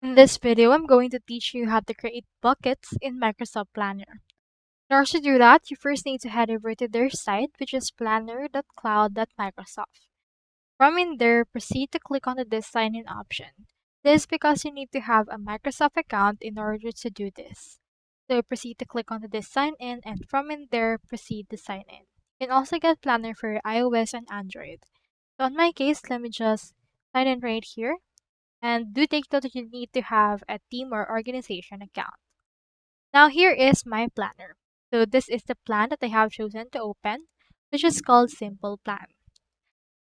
In this video, I'm going to teach you how to create buckets in Microsoft Planner. In order to do that, you first need to head over to their site, which is planner.cloud.microsoft. From in there, proceed to click on the sign in option. This is because you need to have a Microsoft account in order to do this. So proceed to click on the sign in, and from in there, proceed to sign in. You can also get Planner for iOS and Android. So in my case, let me just sign in right here. And do take note that you need to have a team or organization account. Now here is my planner. So this is the plan that I have chosen to open, which is called Simple Plan.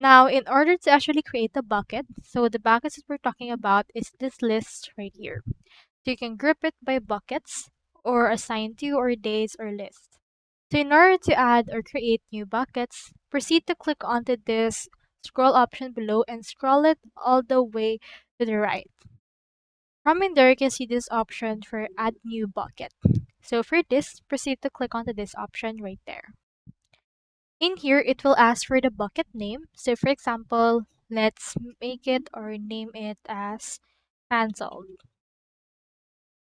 Now in order to actually create a bucket, so the buckets that we're talking about is this list right here. So you can group it by buckets or assign to or days or list. So in order to add or create new buckets, proceed to click onto this scroll option below and scroll it all the way to the right. From in there, you can see this option for add new bucket. So for this, proceed to click onto this option right there. In here, it will ask for the bucket name. So for example, let's make it or name it as cancelled.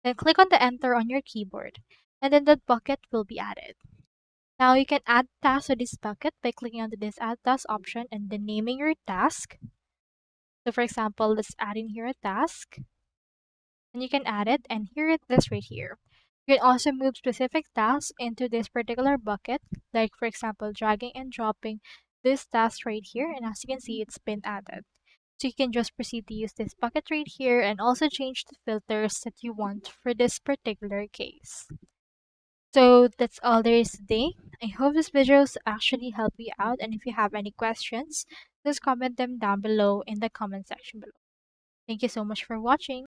Then click on the enter on your keyboard, and then that bucket will be added. Now you can add tasks to this bucket by clicking onto this add task option and then naming your task. So for example, let's add in here a task. And you can add it, and here it is right here. You can also move specific tasks into this particular bucket, like for example dragging and dropping this task right here, and as you can see it's been added. So you can just proceed to use this bucket right here and also change the filters that you want for this particular case. So that's all there is today. I hope this videos actually help you out, and if you have any questions, just comment them down below in the comment section below. Thank you so much for watching.